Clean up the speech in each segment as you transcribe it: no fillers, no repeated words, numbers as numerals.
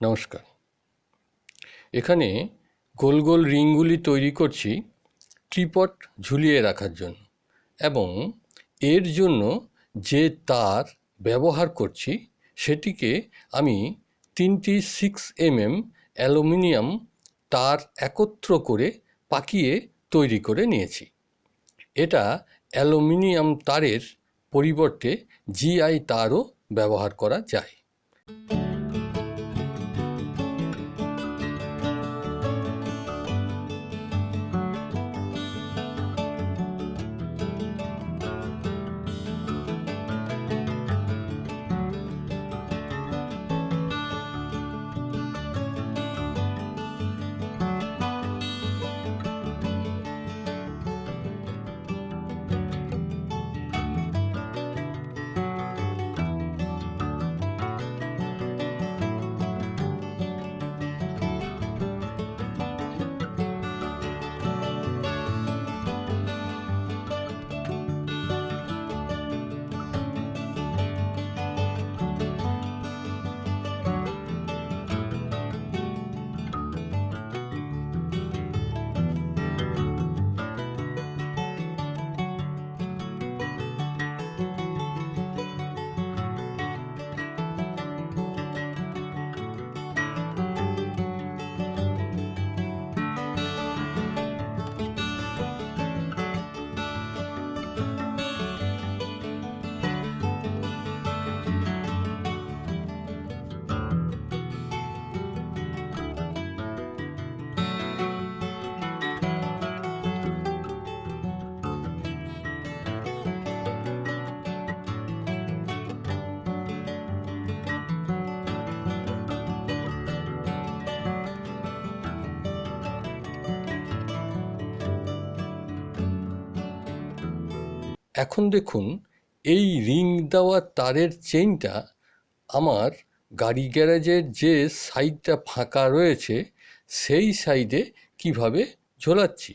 নমস্কার। এখানে গোল গোল রিংগুলি তৈরি করছি ট্রিপড ঝুলিয়ে রাখার জন্য, এবং এর জন্য যে তার ব্যবহার করছি সেটিকে আমি 3টি 6mm অ্যালুমিনিয়াম তার একত্র করে পাকিয়ে তৈরি করে নিয়েছি। এটা অ্যালুমিনিয়াম তারের পরিবর্তে জিআই তারও ব্যবহার করা যায়। এখন দেখুন, এই রিং দেওয়া তারের চেইনটা আমার গাড়ি গ্যারেজের যে সাইডটা ফাঁকা রয়েছে সেই সাইডে কিভাবে ঝোলাচ্ছি।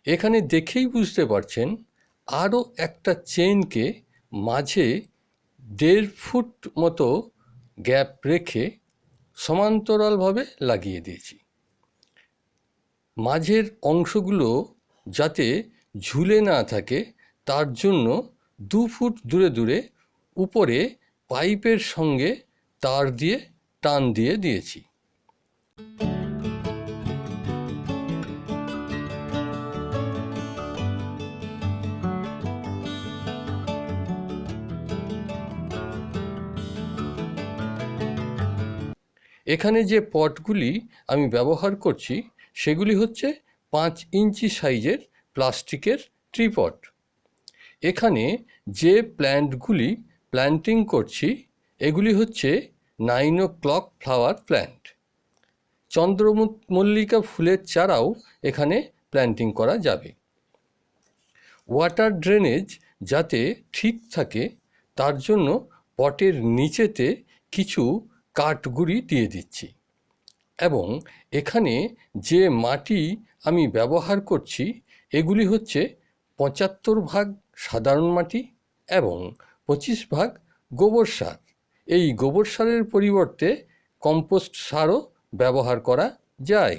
এখানে দেখেই বুঝতে পারছেন আরও একটা চেনকে মাঝে 1.5 ফুট মতো গ্যাপ রেখে সমান্তরালভাবে লাগিয়ে দিয়েছি। মাঝের অংশগুলো যাতে ঝুলে না থাকে তার জন্য 2 ফুট দূরে দূরে উপরে পাইপের সঙ্গে তার দিয়ে টান দিয়ে দিয়েছি। এখানে যে পটগুলি আমি ব্যবহার করছি সেগুলি হচ্ছে 5 ইঞ্চি সাইজের প্লাস্টিকের ট্রিপট। এখানে যে প্ল্যান্টগুলি প্ল্যান্টিং করছি এগুলি হচ্ছে 9 o'clock ফ্লাওয়ার প্ল্যান্ট। চন্দ্রমল্লিকা ফুলের চারাও এখানে প্ল্যান্টিং করা যাবে। ওয়াটার ড্রেনেজ যাতে ঠিক থাকে তার জন্য পটের নিচেতে কিছু কাঠগুঁড়ি দিয়ে দিচ্ছি এবং এখানে যে মাটি আমি ব্যবহার করছি এগুলি হচ্ছে 75 ভাগ সাধারণ মাটি এবং 25 ভাগ গোবর সার। এই গোবর সারের পরিবর্তে কম্পোস্ট সারও ব্যবহার করা যায়।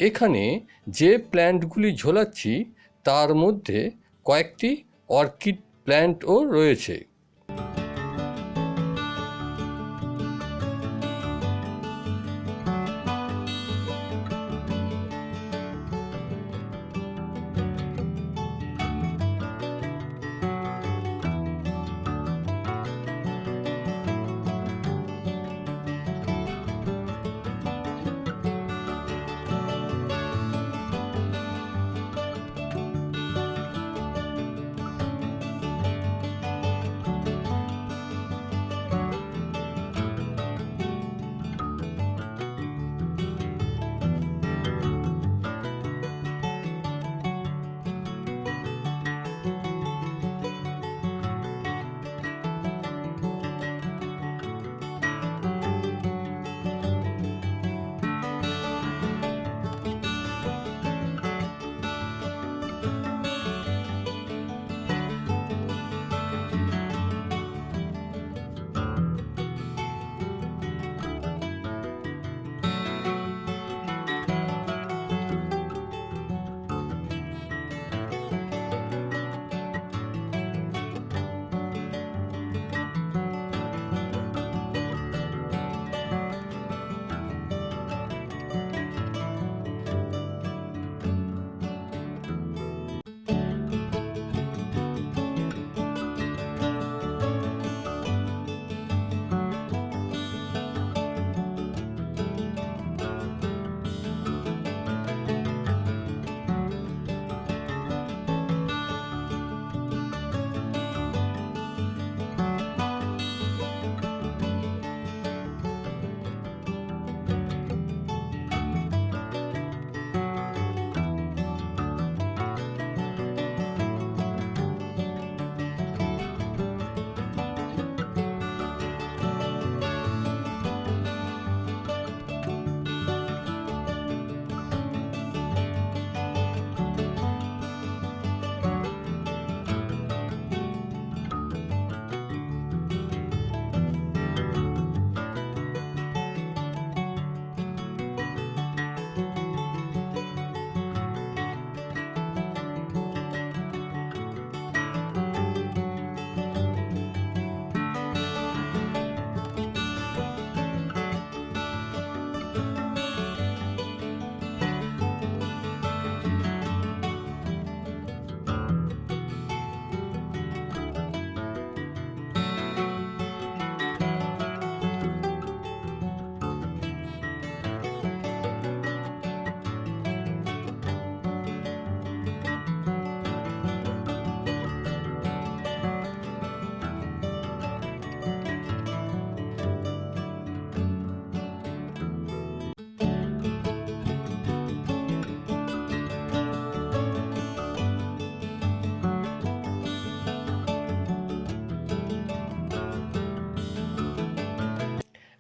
এখানে যে প্ল্যান্টগুলি ঝোলাচ্ছি তার মধ্যে কয়েকটি অর্কিড প্ল্যান্টও রয়েছে।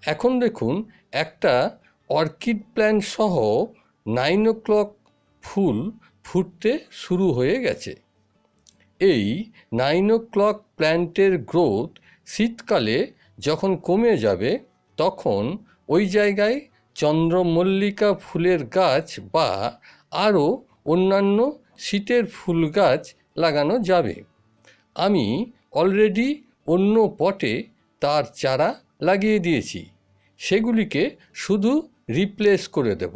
এখন দেখুন একটা অর্কিড প্ল্যান্ট সহ 9 o'clock ফুল ফুটতে শুরু হয়ে গেছে। এই 9 o'clock প্ল্যান্টের গ্রোথ শীতকালে যখন কমে যাবে তখন ওই জায়গায় চন্দ্রমল্লিকা ফুলের গাছ বা আরও অন্যান্য শীতের ফুল গাছ লাগানো যাবে। আমি অলরেডি অন্য পটে তার চারা লাগিয়ে দিয়েছি, সেগুলিকে শুধু রিপ্লেস করে দেব।